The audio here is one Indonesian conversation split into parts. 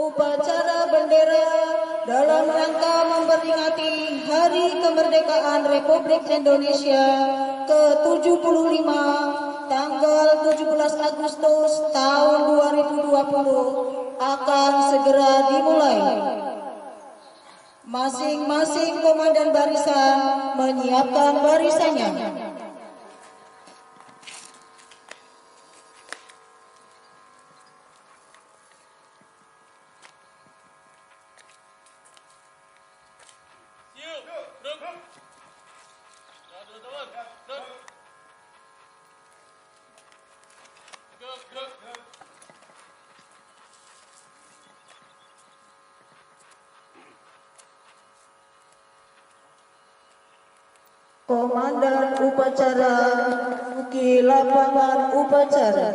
Upacara bendera dalam rangka memperingati Hari Kemerdekaan Republik Indonesia ke-75 tanggal 17 Agustus tahun 2020 akan segera dimulai. Masing-masing komandan barisan menyiapkan barisannya. Komandan upacara di lapangan upacara.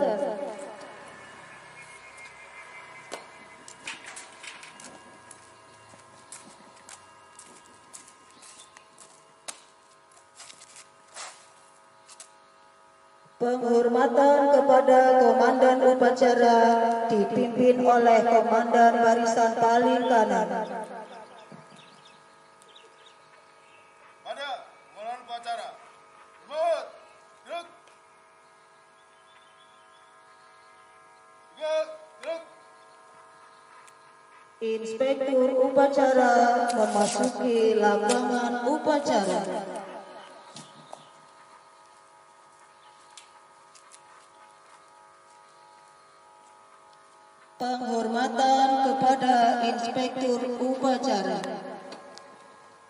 Penghormatan kepada komandan upacara dipimpin oleh komandan barisan paling kanan. Pada komandan upacara, berbuat, gerak, gerak. Inspektur upacara memasuki lapangan upacara. Penghormatan kepada inspektur upacara.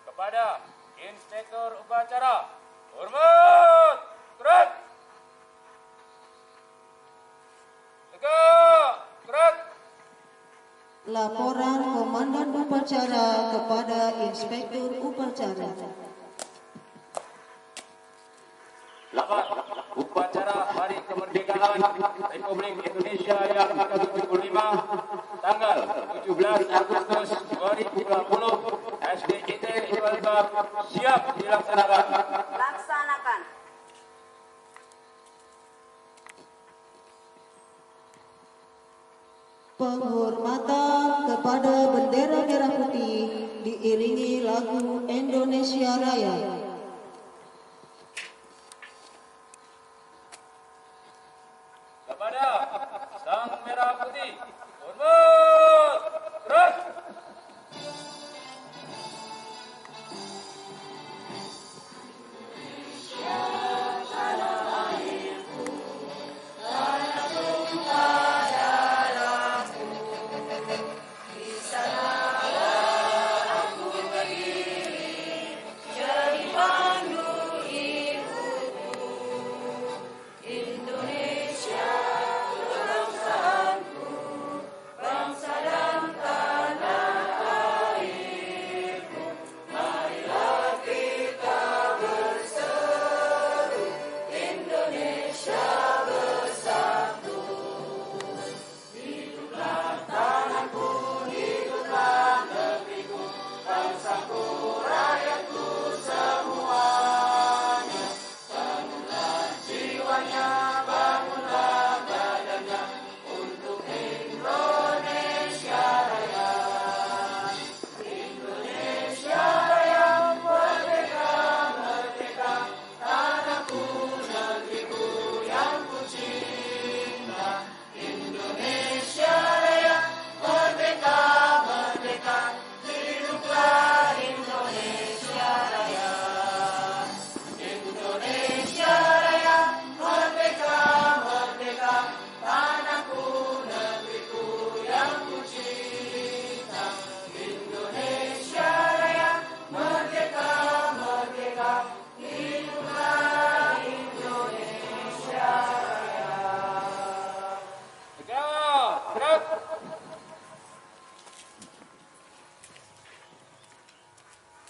Kepada inspektur upacara, hormat, gerak, tegak, gerak. Laporan komandan upacara kepada inspektur upacara. Lapan, upacara Hari Kemerdekaan Republik Indonesia yang ke-75 tanggal 17 Agustus 2020 SDIT 25 siap dilaksanakan. Laksanakan. Penghormatan kepada bendera merah putih diiringi lagu Indonesia Raya. Kepada Sang Merah Putih, hormat, gerak.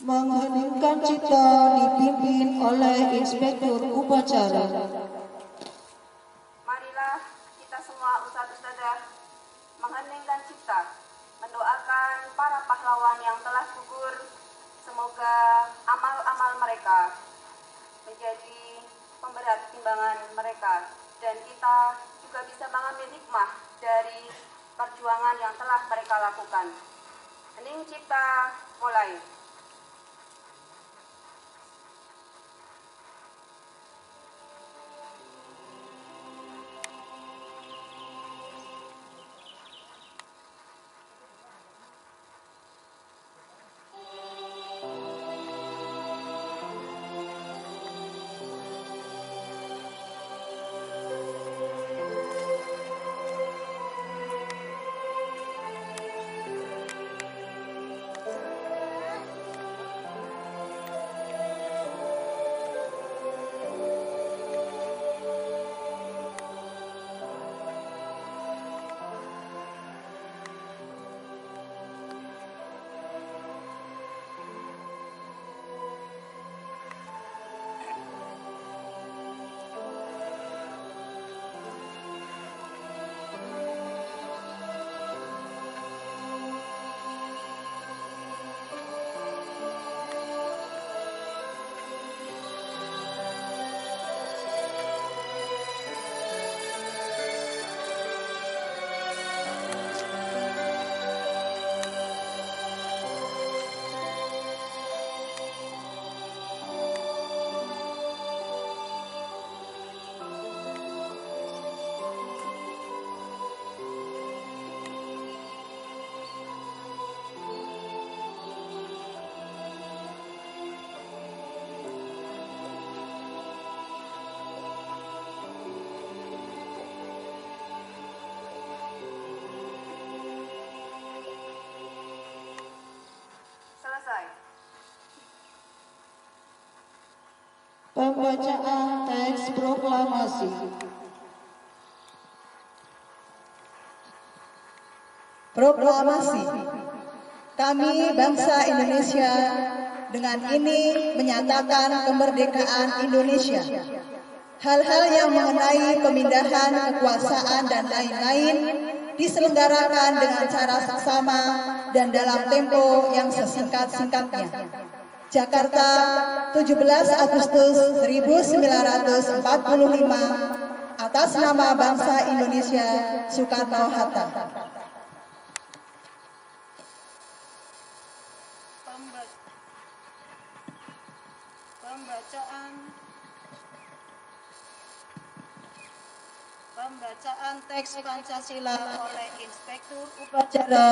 Mengheningkan cipta dipimpin oleh inspektur upacara. Marilah kita semua ustadz-ustadzah mengheningkan cipta, mendoakan para pahlawan yang telah gugur. Semoga amal-amal mereka menjadi pemberat timbangan mereka, dan kita juga bisa mengambil hikmah dari perjuangan yang telah mereka lakukan. Hening cipta, mulai. Selesai. Pembacaan teks proklamasi. Proklamasi. Kami bangsa Indonesia dengan ini menyatakan kemerdekaan Indonesia. Hal-hal yang mengenai pemindahan kekuasaan dan lain-lain diselenggarakan dengan cara seksama dan dalam tempo yang sesingkat-singkatnya. Jakarta, 17 Agustus 1945, atas nama bangsa Indonesia, Soekarno-Hatta. Pembacaan teks Pancasila oleh Inspektur Upacara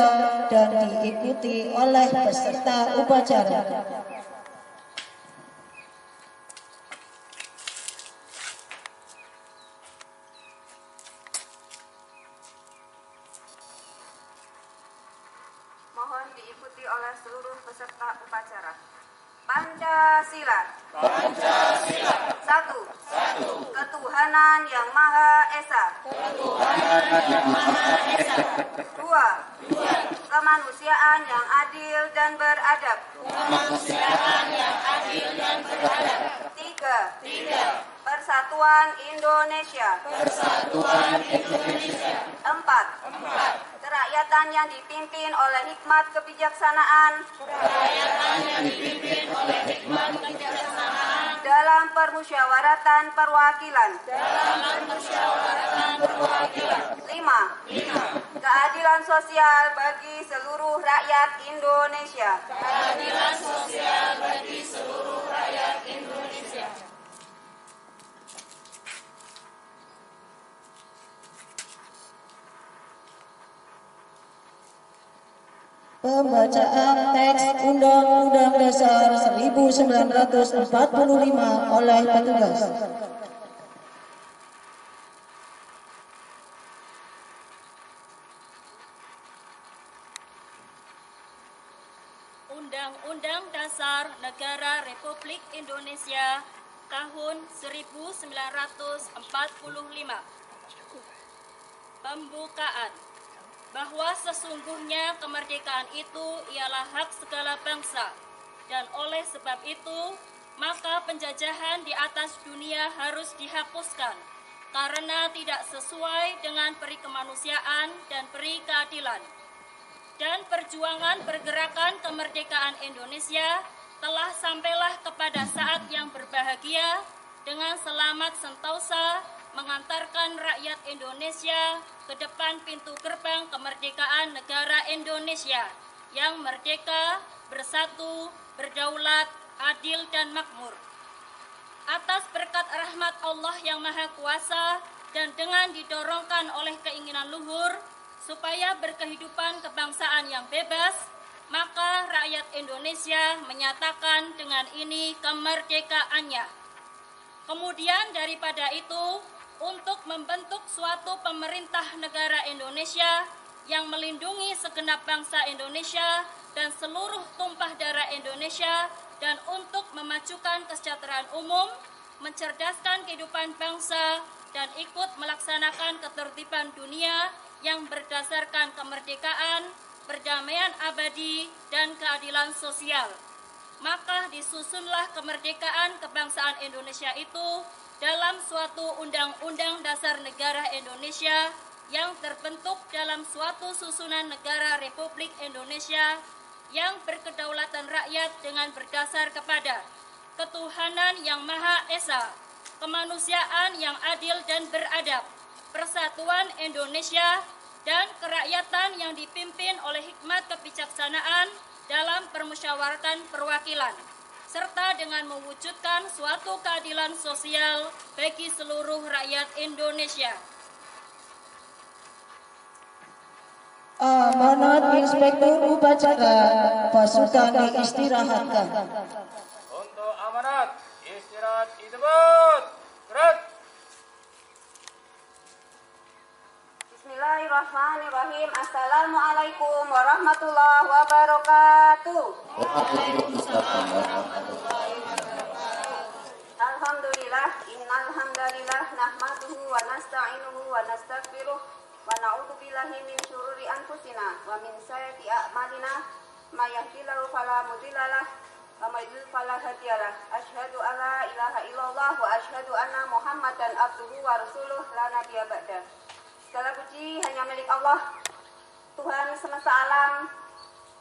dan diikuti oleh peserta upacara. Mohon diikuti oleh seluruh peserta upacara. Pancasila. Pancasila. 1. Ketuhanan yang Maha Esa. Ketuhanan yang Maha Esa. 2. Kemanusiaan yang adil dan beradab. Kemanusiaan yang adil dan beradab. 3. Persatuan Indonesia. Persatuan Indonesia. 4. Kerakyatan yang dipimpin oleh hikmat kebijaksanaan. Kerakyatan yang dipimpin oleh hikmat kebijaksanaan. Dalam permusyawaratan perwakilan. Dalam permusyawaratan perwakilan. 5. Keadilan sosial bagi seluruh rakyat Indonesia. Keadilan sosial bagi seluruh rakyat Indonesia. Pembacaan teks Undang-Undang Dasar 1945 oleh petugas. Undang-Undang Dasar Negara Republik Indonesia tahun 1945. Pembukaan. Bahwa sesungguhnya kemerdekaan itu ialah hak segala bangsa, dan oleh sebab itu, maka penjajahan di atas dunia harus dihapuskan, karena tidak sesuai dengan peri kemanusiaan dan peri keadilan. Dan perjuangan pergerakan kemerdekaan Indonesia telah sampailah kepada saat yang berbahagia dengan selamat sentosa mengantarkan rakyat Indonesia ke depan pintu gerbang kemerdekaan negara Indonesia yang merdeka, bersatu, berdaulat, adil, dan makmur. Atas berkat rahmat Allah yang Maha Kuasa dan dengan didorongkan oleh keinginan luhur supaya berkehidupan kebangsaan yang bebas, maka rakyat Indonesia menyatakan dengan ini kemerdekaannya. Kemudian daripada itu, untuk membentuk suatu pemerintah negara Indonesia yang melindungi segenap bangsa Indonesia dan seluruh tumpah darah Indonesia, dan untuk memajukan kesejahteraan umum, mencerdaskan kehidupan bangsa, dan ikut melaksanakan ketertiban dunia yang berdasarkan kemerdekaan, perdamaian abadi, dan keadilan sosial. Maka disusunlah kemerdekaan kebangsaan Indonesia itu dalam suatu Undang-Undang Dasar Negara Indonesia yang terbentuk dalam suatu susunan negara Republik Indonesia yang berkedaulatan rakyat dengan berdasar kepada ketuhanan yang Maha Esa, kemanusiaan yang adil dan beradab, persatuan Indonesia, dan kerakyatan yang dipimpin oleh hikmat kebijaksanaan dalam permusyawaratan perwakilan, serta dengan mewujudkan suatu keadilan sosial bagi seluruh rakyat Indonesia. Amanat Inspektur Upacara pasukan diistirahatkan. Untuk amanat, istirahat disebut. Gerak. Bismillahirrahmanirrahim. Assalamualaikum warahmatullahi wabarakatuh. Alhamdulillah, innal hamdalillah nahmaduhu wa nasta'inuhu wa nastaghfiruh wa na'udzu billahi min syururi anfusina wa min sayyiati a'malina may yahdihillahu fala mudhillalah wa may yudhlil fala hadiyalah. Asyhadu an la ilaha illallah wa asyhadu anna Muhammadan abduhu wa rasuluh la nabiyya ba'da. Segala puji hanya milik Allah, Tuhan semesta alam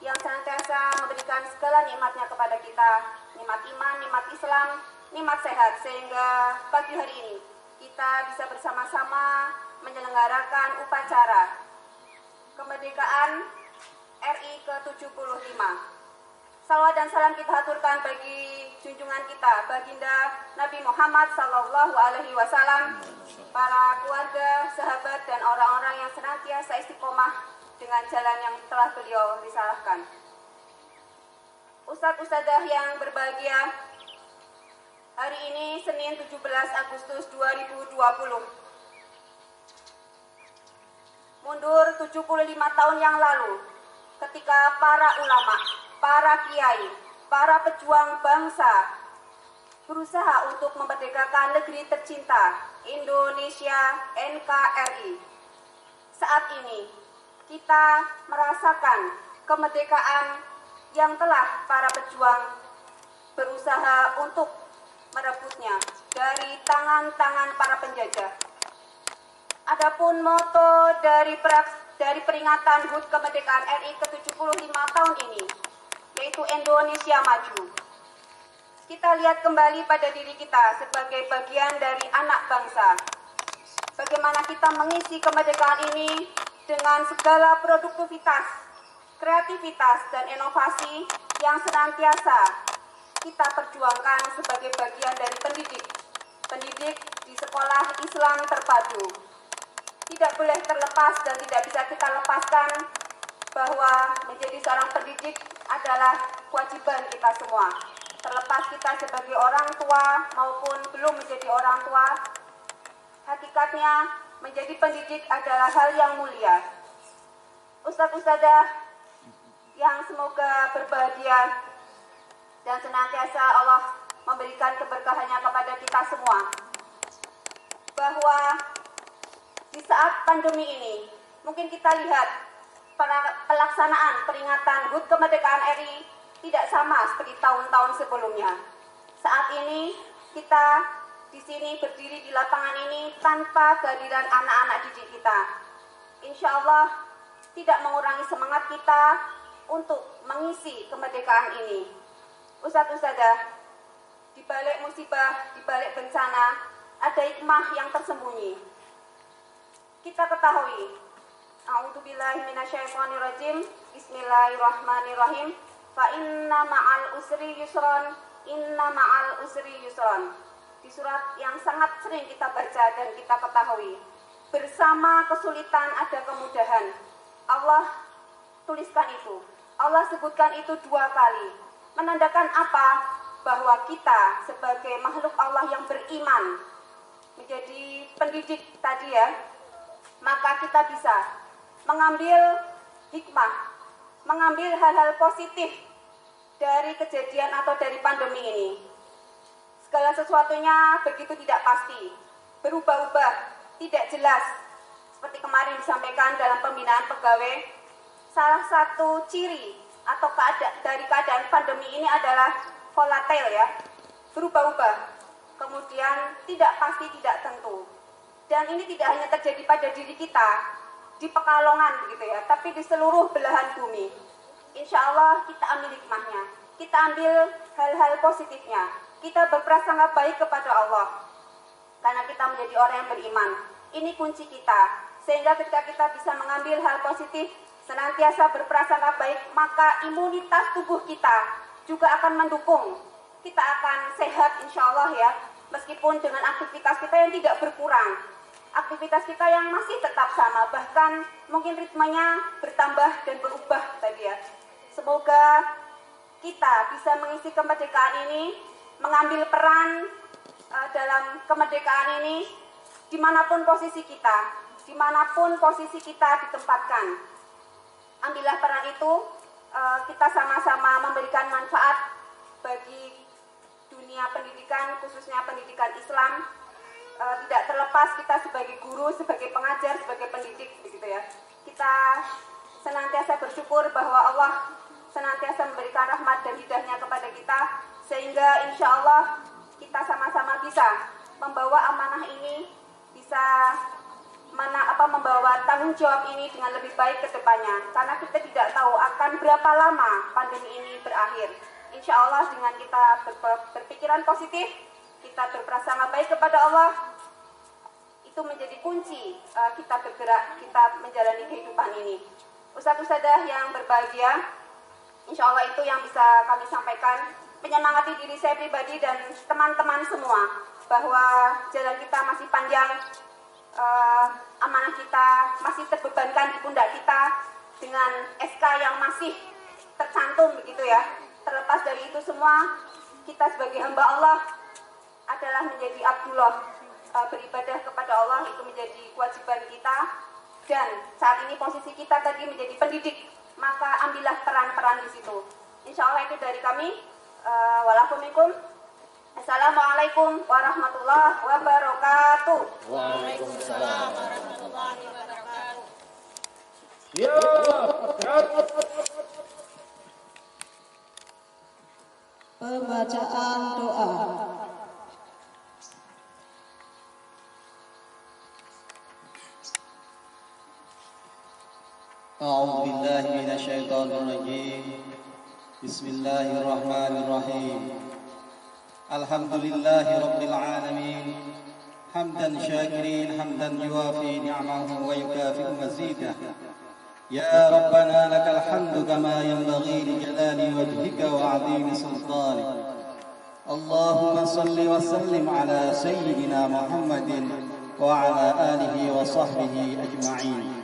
yang senantiasa memberikan segala nikmatnya kepada kita, nikmat iman, nikmat Islam, nikmat sehat, sehingga pagi hari ini kita bisa bersama-sama menyelenggarakan upacara kemerdekaan RI ke-75. Salawat dan salam kita haturkan bagi junjungan kita, baginda Nabi Muhammad SAW, para keluarga, sahabat, dan orang-orang yang senantiasa istiqomah dengan jalan yang telah beliau risalahkan. Ustadz-ustadzah yang berbahagia, hari ini Senin 17 Agustus 2020. Mundur 75 tahun yang lalu, ketika para ulama, para kiai, para pejuang bangsa berusaha untuk memerdekakan negeri tercinta Indonesia NKRI. Saat ini kita merasakan kemerdekaan yang telah para pejuang berusaha untuk merebutnya dari tangan-tangan para penjajah. Adapun moto dari peringatan HUT kemerdekaan RI ke-75 tahun ini, yaitu Indonesia Maju. Kita lihat kembali pada diri kita sebagai bagian dari anak bangsa. Bagaimana kita mengisi kemerdekaan ini dengan segala produktivitas, kreativitas, dan inovasi yang senantiasa kita perjuangkan sebagai bagian dari pendidik di sekolah Islam terpadu. Tidak boleh terlepas dan tidak bisa kita lepaskan bahwa menjadi seorang pendidik adalah kewajiban kita semua. Terlepas kita sebagai orang tua maupun belum menjadi orang tua, hakikatnya menjadi pendidik adalah hal yang mulia. Ustadz-ustadzah yang semoga berbahagia dan senantiasa Allah memberikan keberkahannya kepada kita semua, bahwa di saat pandemi ini mungkin kita lihat pelaksanaan peringatan HUT kemerdekaan RI tidak sama seperti tahun-tahun sebelumnya. Saat ini kita di sini berdiri di lapangan ini tanpa kehadiran anak-anak didik kita. Insya Allah tidak mengurangi semangat kita untuk mengisi kemerdekaan ini. Ustadz-ustadzah, di balik musibah, di balik bencana, ada hikmah yang tersembunyi. Kita ketahui, a'udzubillahi minasyaitonirrajim, bismillahirrahmanirrahim, fa inna ma'al usri yusron, inna ma'al usri yusron. Di surat yang sangat sering kita baca dan kita ketahui, bersama kesulitan ada kemudahan. Allah tuliskan itu, Allah sebutkan itu 2 kali. Menandakan apa? Bahwa kita sebagai makhluk Allah yang beriman, menjadi pendidik tadi ya, maka kita bisa mengambil hikmah, mengambil hal-hal positif dari kejadian atau dari pandemi ini. Segala sesuatunya begitu tidak pasti, berubah-ubah, tidak jelas. Seperti kemarin disampaikan dalam pembinaan pegawai, salah satu ciri atau dari keadaan pandemi ini adalah volatile ya, berubah-ubah, kemudian tidak pasti, tidak tentu. Dan ini tidak hanya terjadi pada diri kita di Pekalongan begitu ya, tapi di seluruh belahan bumi. Insya Allah kita ambil hikmahnya, kita ambil hal-hal positifnya, kita berprasangka baik kepada Allah, karena kita menjadi orang yang beriman. Ini kunci kita, sehingga ketika kita bisa mengambil hal positif, senantiasa berprasangka baik, maka imunitas tubuh kita juga akan mendukung. Kita akan sehat insya Allah ya, meskipun dengan aktivitas kita yang tidak berkurang, aktivitas kita yang masih tetap sama, bahkan mungkin ritmenya bertambah dan berubah tadi ya. Semoga kita bisa mengisi kemerdekaan ini, mengambil peran dalam kemerdekaan ini, dimanapun posisi kita, dimanapun posisi kita ditempatkan. Ambillah peran itu, kita sama-sama memberikan manfaat bagi dunia pendidikan, khususnya pendidikan Islam. Tidak terlepas kita sebagai guru, sebagai pengajar, sebagai pendidik begitu ya. Kita senantiasa bersyukur bahwa Allah senantiasa memberikan rahmat dan hidayahnya kepada kita, sehingga insya Allah kita sama-sama bisa membawa amanah ini, bisa membawa tanggung jawab ini dengan lebih baik ke depannya, karena kita tidak tahu akan berapa lama pandemi ini berakhir. Insya Allah dengan kita berpikiran positif, kita berprasangka baik kepada Allah, itu menjadi kunci kita bergerak, kita menjalani kehidupan ini. Ustadz-ustadzah yang berbahagia, insya Allah itu yang bisa kami sampaikan, menyemangati diri saya pribadi dan teman-teman semua, bahwa jalan kita masih panjang, amanah kita masih terbebankan di pundak kita dengan SK yang masih tercantum begitu ya. Terlepas dari itu semua, kita sebagai hamba Allah adalah menjadi Abdullah, beribadah kepada Allah itu menjadi kewajiban kita. Dan saat ini posisi kita tadi menjadi pendidik, maka ambillah peran-peran di situ. Insya Allah itu dari kami. Walafumikum. Assalamualaikum warahmatullahi wabarakatuh. Waalaikumsalam warahmatullahi wabarakatuh. Ya, Pembacaan doa. أعوذ بالله من الشيطان الرجيم بسم الله الرحمن الرحيم الحمد لله رب العالمين حمدا شاكرين حمدا يوافي نعمه ويكافئ مزيده يا ربنا لك الحمد كما ينبغي لجلال وجهك وعظيم سلطانك اللهم صل وسلم على سيدنا محمد وعلى آله وصحبه أجمعين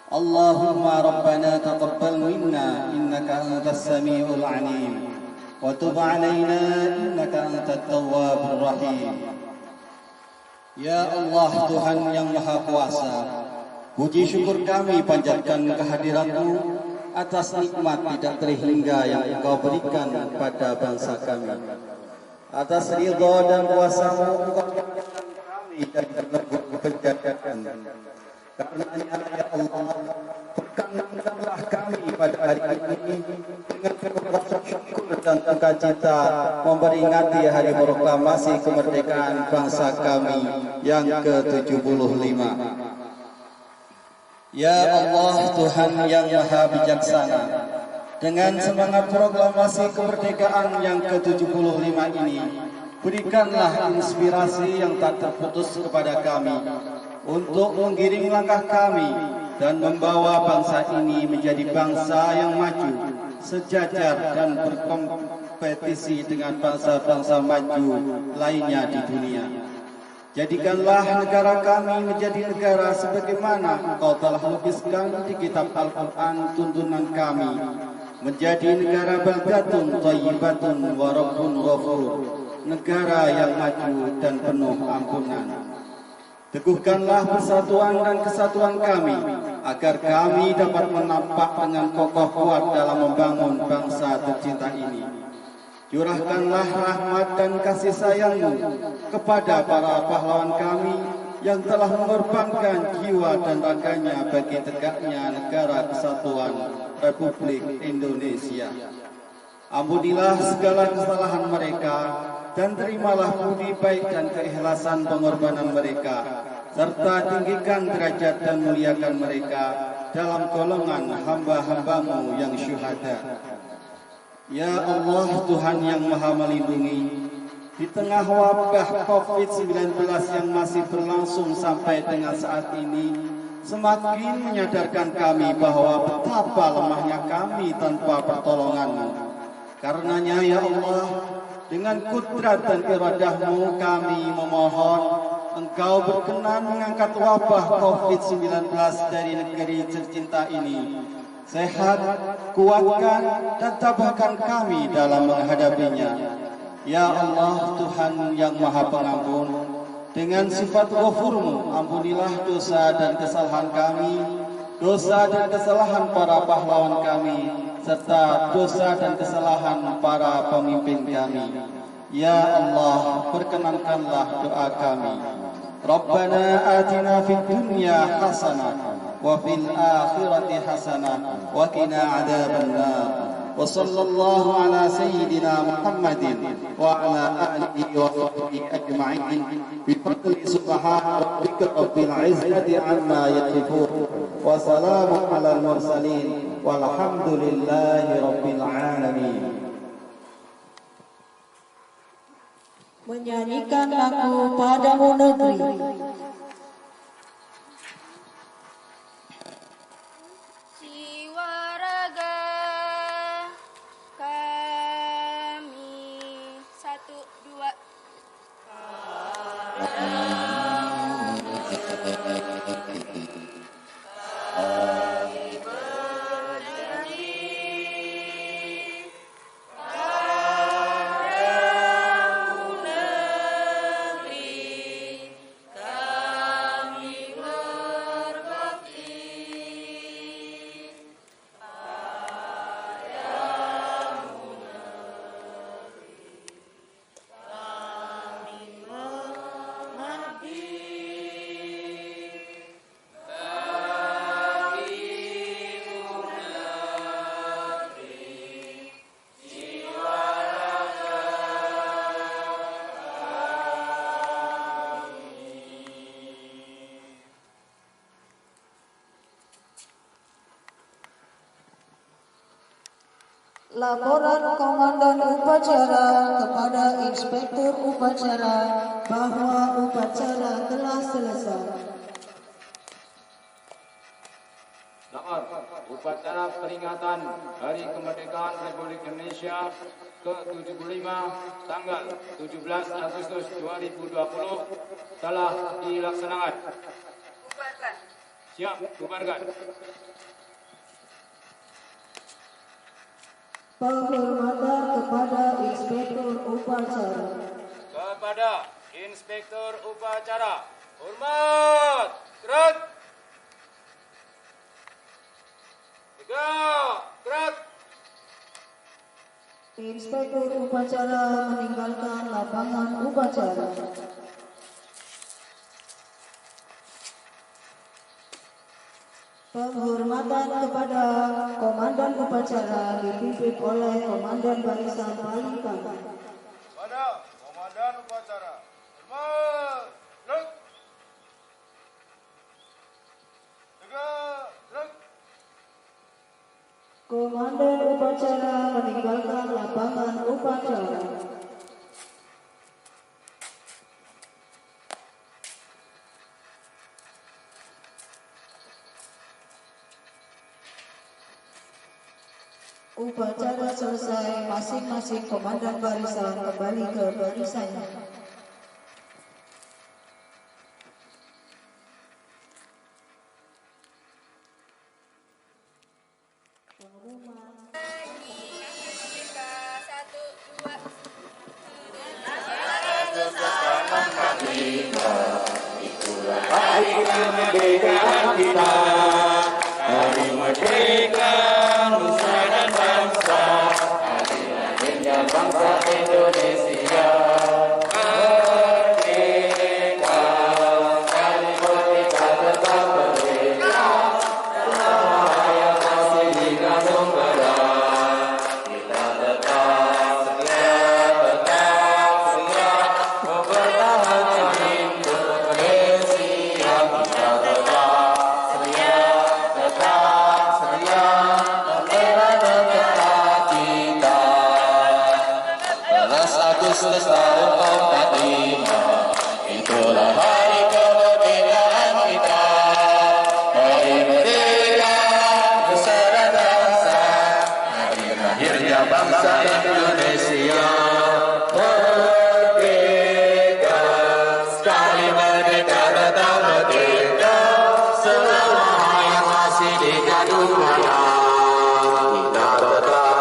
اللهم ربنا تقبل منا إنك أنت السميع العليم وتب علينا إنك أنت التواب الرحيم Ya Allah Tuhan yang Maha Kuasa, puji syukur kami panjatkan kehadirat-Mu atas nikmat tidak terhingga yang Engkau berikan kepada bangsa kami. Atas ridha dan kuasa-Mu Engkau jadikan kami dari belenggu penjagaan. Karenanya ya Allah, perkenankanlah kami pada hari ini dengan penuh rasa syukur dan sukacita memperingati hari proklamasi kemerdekaan bangsa kami yang ke-75. Ya Allah Tuhan yang Maha Bijaksana, dengan semangat proklamasi kemerdekaan yang ke-75 ini, Berikanlah inspirasi yang tak terputus kepada kami untuk menggiring langkah kami dan membawa bangsa ini menjadi bangsa yang maju, sejajar dan berkompetisi dengan bangsa-bangsa maju lainnya di dunia. Jadikanlah negara kami menjadi negara sebagaimana Engkau telah lukiskan di kitab Al-Quran tuntunan kami, menjadi negara baldatun thayyibatun wa rabbun ghafur, negara yang maju dan penuh ampunan. Teguhkanlah persatuan dan kesatuan kami, agar kami dapat menampak dengan kokoh kuat dalam membangun bangsa tercinta ini. Curahkanlah rahmat dan kasih sayang-Mu kepada para pahlawan kami yang telah mengorbankan jiwa dan raganya bagi tegaknya negara kesatuan Republik Indonesia. Ampunilah segala kesalahan mereka dan terimalah budi baik dan keikhlasan pengorbanan mereka, serta tinggikan derajat dan muliakan mereka dalam golongan hamba-hamba-Mu yang syuhada. Ya Allah, Tuhan yang Maha Melindungi, di tengah wabah COVID-19 yang masih berlangsung sampai dengan saat ini, semakin menyadarkan kami bahwa betapa lemahnya kami tanpa pertolongan-Mu. Karenanya ya Allah, dengan kudrat dan iradah-Mu kami memohon Engkau berkenan mengangkat wabah COVID-19 dari negeri tercinta ini. Sehat, kuatkan dan tabahkan kami dalam menghadapinya. Ya Allah, Tuhan yang Maha Pengampun, dengan sifat Ghafur-Mu, ampunilah dosa dan kesalahan kami, dosa dan kesalahan para pahlawan kami, serta dosa dan kesalahan para pemimpin kami. Ya Allah, perkenankanlah doa kami. Rabbana atina fid dunya hasanah wa fil akhirati hasanah wa qina adzabannar. Wa sallallahu ala sayyidina Muhammadin wa ala alihi wa sahbihi ajma'in bi fadli subhana rabbika rabbil izzati amma yasifun wa salamun alal mursalin walhamdulillahi rabbil alamin. Menyanyikan lagu Padamu Negeri. Jiwa raga kami, 1, 2. Laporan Komandan Upacara kepada Inspektur Upacara bahwa upacara telah selesai. Nomor upacara peringatan Hari Kemerdekaan Republik Indonesia ke-75 tanggal 17 Agustus 2020 telah dilaksanakan. Bubarkan. Siap, bubarkan. Penghormatan kepada Inspektur Upacara. Kepada Inspektur Upacara, hormat, gerak. 3, gerak. Inspektur Upacara meninggalkan lapangan upacara. Penghormatan kepada Komandan Upacara dipimpin oleh Komandan Barisan Palikan. Pada Komandan Upacara, hormat, gerak. 3, gerak. Komandan Upacara meninggalkan lapangan upacara. Upacara selesai, masing-masing komandan barisan kembali ke barisannya. Agustus tahun 45, itulah hari kemerdekaan kita. Hari merdeka, nusa dan bangsa, hari lahirnya bangsa Indonesia. Merdeka, sekali merdeka datang merdeka, selama yang masih di gadung raya. Kita tetap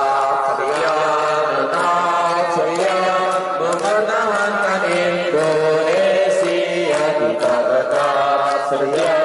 ceria, mempertahankan Indonesia, kita tetap ceria.